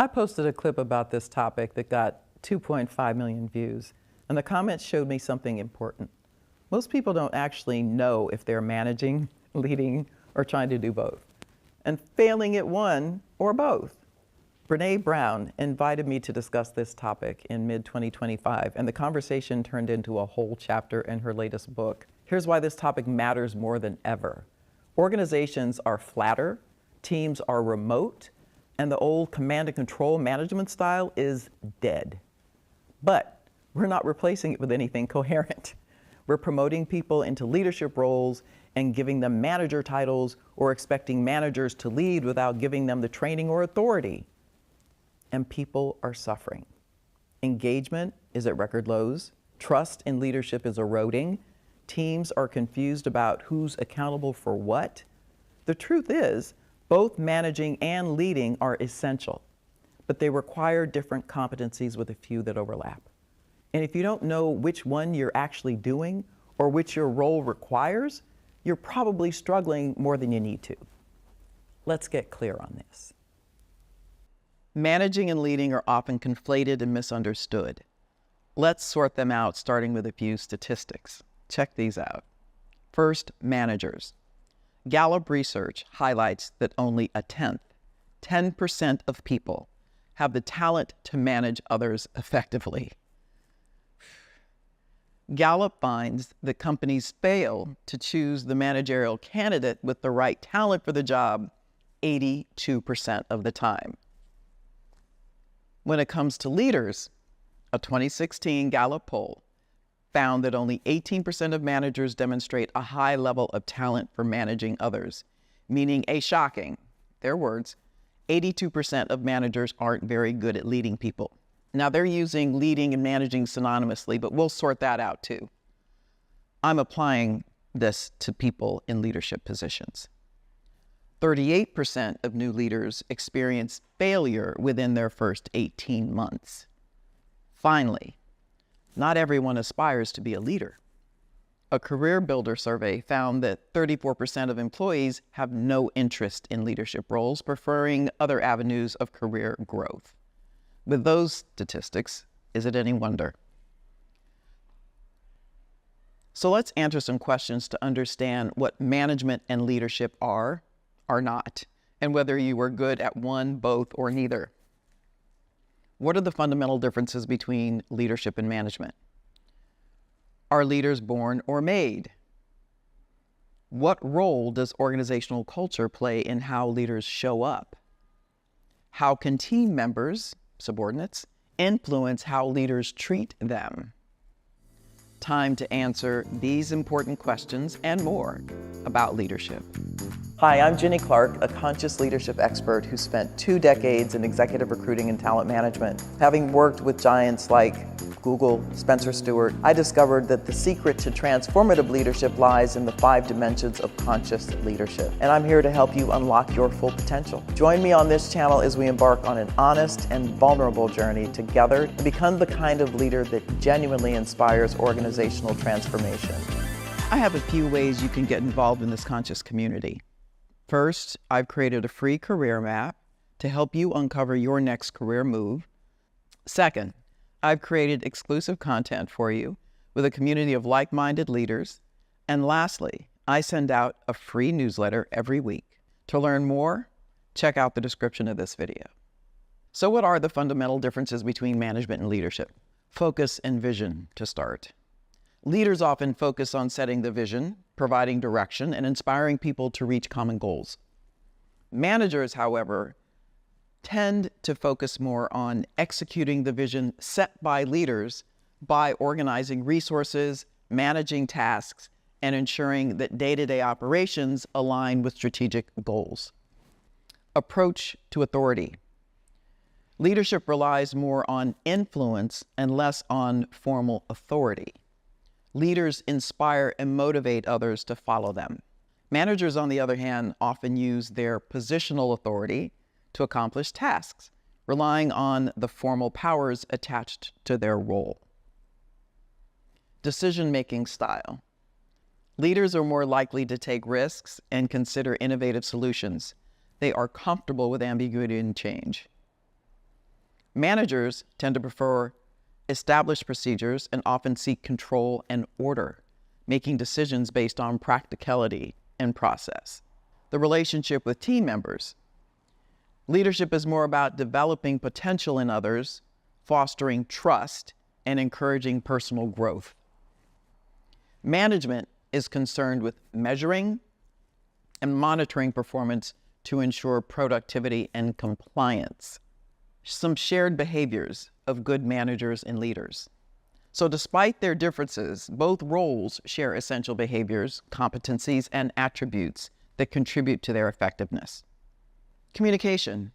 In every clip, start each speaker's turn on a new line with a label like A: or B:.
A: I posted a clip about this topic that got 2.5 million views, and the comments showed me something important. Most people don't actually know if they're managing, leading, or trying to do both, and failing at one or both. Brene Brown invited me to discuss this topic in mid-2025, and the conversation turned into a whole chapter in her latest book. Here's why this topic matters more than ever. Organizations are flatter, teams are remote, and the old command and control management style is dead. But we're not replacing it with anything coherent. We're promoting people into leadership roles and giving them manager titles or expecting managers to lead without giving them the training or authority. And people are suffering. Engagement is at record lows. Trust in leadership is eroding. Teams are confused about who's accountable for what. The truth is, both managing and leading are essential, but they require different competencies with a few that overlap. And if you don't know which one you're actually doing or which your role requires, you're probably struggling more than you need to. Let's get clear on this. Managing and leading are often conflated and misunderstood. Let's sort them out, starting with a few statistics. Check these out. First, managers. Gallup research highlights that only 10% of people have the talent to manage others effectively. Gallup finds that companies fail to choose the managerial candidate with the right talent for the job 82% of the time. When it comes to leaders, a 2016 Gallup poll found that only 18% of managers demonstrate a high level of talent for managing others, meaning a shocking, their words, 82% of managers aren't very good at leading people. Now they're using leading and managing synonymously, but we'll sort that out too. I'm applying this to people in leadership positions. 38% of new leaders experience failure within their first 18 months. Finally, not everyone aspires to be a leader. A career builder survey found that 34% of employees have no interest in leadership roles, preferring other avenues of career growth. With those statistics, is it any wonder? So let's answer some questions to understand what management and leadership are not, and whether you are good at one, both, or neither. What are the fundamental differences between leadership and management? Are leaders born or made? What role does organizational culture play in how leaders show up? How can team members, subordinates, influence how leaders treat them? Time to answer these important questions and more about leadership. Hi, I'm Jenny Clark, a conscious leadership expert who spent 2 decades in executive recruiting and talent management. Having worked with giants like Google, Spencer Stuart, I discovered that the secret to transformative leadership lies in the 5 dimensions of conscious leadership. And I'm here to help you unlock your full potential. Join me on this channel as we embark on an honest and vulnerable journey together to become the kind of leader that genuinely inspires organizational transformation. I have a few ways you can get involved in this conscious community. First, I've created a free career map to help you uncover your next career move. Second, I've created exclusive content for you with a community of like-minded leaders. And lastly, I send out a free newsletter every week. To learn more, check out the description of this video. So what are the fundamental differences between management and leadership? Focus and vision to start. Leaders often focus on setting the vision, providing direction, and inspiring people to reach common goals. Managers, however, tend to focus more on executing the vision set by leaders by organizing resources, managing tasks, and ensuring that day-to-day operations align with strategic goals. Approach to authority. Leadership relies more on influence and less on formal authority. Leaders inspire and motivate others to follow them. Managers, on the other hand, often use their positional authority to accomplish tasks, relying on the formal powers attached to their role. Decision-making style. Leaders are more likely to take risks and consider innovative solutions. They are comfortable with ambiguity and change. Managers tend to prefer established procedures and often seek control and order, making decisions based on practicality and process. The relationship with team members. Leadership is more about developing potential in others, fostering trust, and encouraging personal growth. Management is concerned with measuring and monitoring performance to ensure productivity and compliance. Some shared behaviors of good managers and leaders. So despite their differences, both roles share essential behaviors, competencies, and attributes that contribute to their effectiveness. Communication.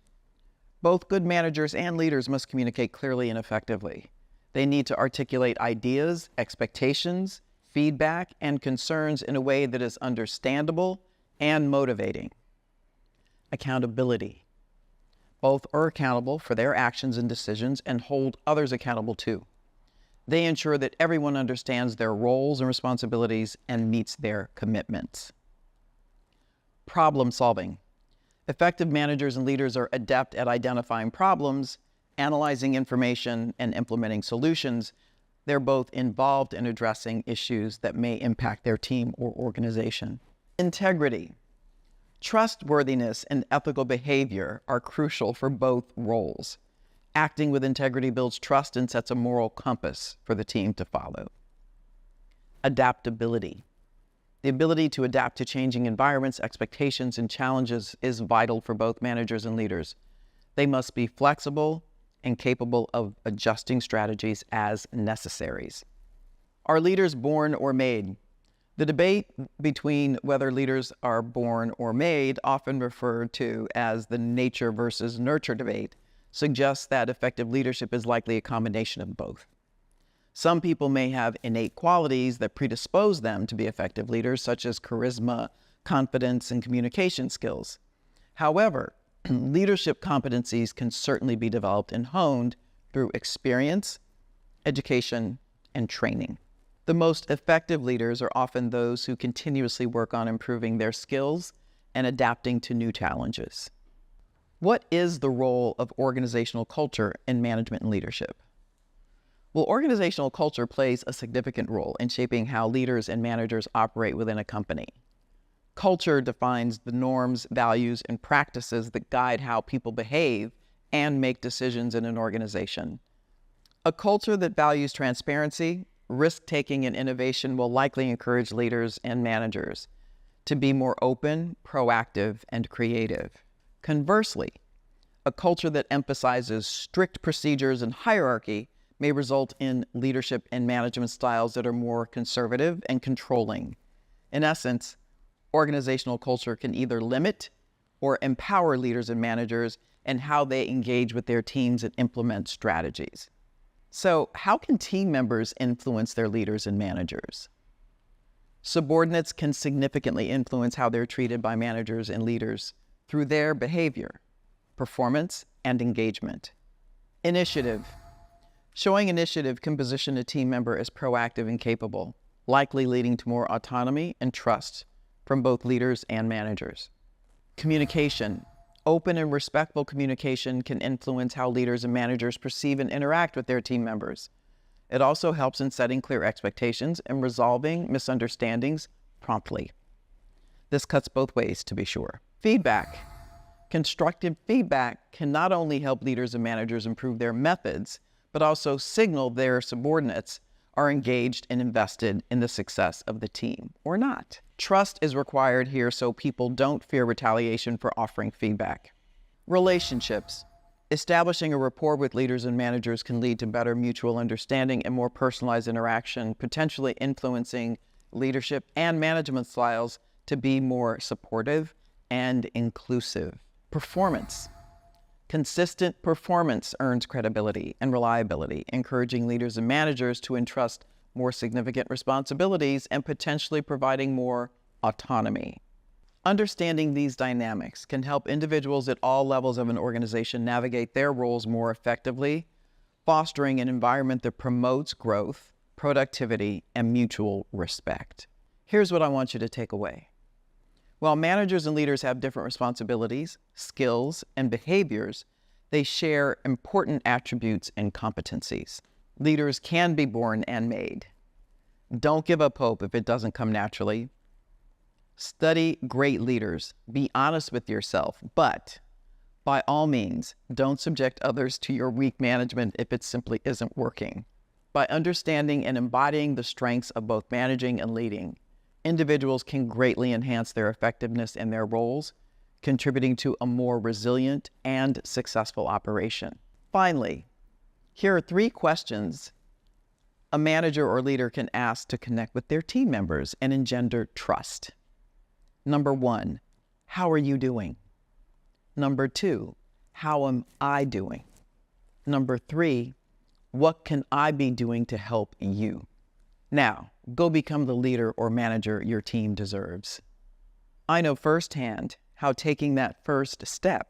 A: Both good managers and leaders must communicate clearly and effectively. They need to articulate ideas, expectations, feedback, and concerns in a way that is understandable and motivating. Accountability. Both are accountable for their actions and decisions and hold others accountable too. They ensure that everyone understands their roles and responsibilities and meets their commitments. Problem solving. Effective managers and leaders are adept at identifying problems, analyzing information, and implementing solutions. They're both involved in addressing issues that may impact their team or organization. Integrity. Trustworthiness and ethical behavior are crucial for both roles. Acting with integrity builds trust and sets a moral compass for the team to follow. Adaptability. The ability to adapt to changing environments, expectations, and challenges is vital for both managers and leaders. They must be flexible and capable of adjusting strategies as necessaries. Are leaders born or made? The debate between whether leaders are born or made, often referred to as the nature versus nurture debate, suggests that effective leadership is likely a combination of both. Some people may have innate qualities that predispose them to be effective leaders, such as charisma, confidence, and communication skills. However, leadership competencies can certainly be developed and honed through experience, education, and training. The most effective leaders are often those who continuously work on improving their skills and adapting to new challenges. What is the role of organizational culture in management and leadership? Well, organizational culture plays a significant role in shaping how leaders and managers operate within a company. Culture defines the norms, values, and practices that guide how people behave and make decisions in an organization. A culture that values transparency, risk-taking, and innovation will likely encourage leaders and managers to be more open, proactive, and creative. Conversely, a culture that emphasizes strict procedures and hierarchy may result in leadership and management styles that are more conservative and controlling. In essence, organizational culture can either limit or empower leaders and managers in how they engage with their teams and implement strategies. So, how can team members influence their leaders and managers? Subordinates can significantly influence how they're treated by managers and leaders through their behavior, performance, and engagement. Initiative. Showing initiative can position a team member as proactive and capable, likely leading to more autonomy and trust from both leaders and managers. Communication. Open and respectful communication can influence how leaders and managers perceive and interact with their team members. It also helps in setting clear expectations and resolving misunderstandings promptly. This cuts both ways, to be sure. Feedback. Constructive feedback can not only help leaders and managers improve their methods, but also signal their subordinates are engaged and invested in the success of the team, or not. Trust is required here so people don't fear retaliation for offering feedback. Relationships. Establishing a rapport with leaders and managers can lead to better mutual understanding and more personalized interaction, potentially influencing leadership and management styles to be more supportive and inclusive. Performance. Consistent performance earns credibility and reliability, encouraging leaders and managers to entrust more significant responsibilities and potentially providing more autonomy. Understanding these dynamics can help individuals at all levels of an organization navigate their roles more effectively, fostering an environment that promotes growth, productivity, and mutual respect. Here's what I want you to take away. While managers and leaders have different responsibilities, skills, and behaviors, They share important attributes and competencies. Leaders can be born and made. Don't give up hope if it doesn't come naturally. Study great leaders. Be honest with yourself, but by all means, don't subject others to your weak management if it simply isn't working. By understanding and embodying the strengths of both managing and leading, individuals can greatly enhance their effectiveness in their roles, contributing to a more resilient and successful operation. Finally, here are 3 questions a manager or leader can ask to connect with their team members and engender trust. Number 1, how are you doing? Number 2, how am I doing? Number 3, what can I be doing to help you? Now, go become the leader or manager your team deserves. I know firsthand how taking that first step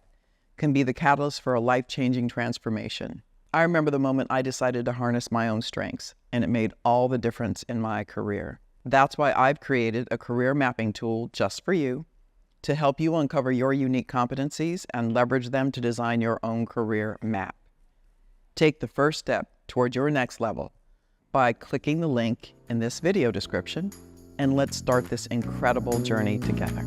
A: can be the catalyst for a life-changing transformation. I remember the moment I decided to harness my own strengths, and it made all the difference in my career. That's why I've created a career mapping tool just for you to help you uncover your unique competencies and leverage them to design your own career map. Take the first step toward your next level by clicking the link in this video description, and let's start this incredible journey together.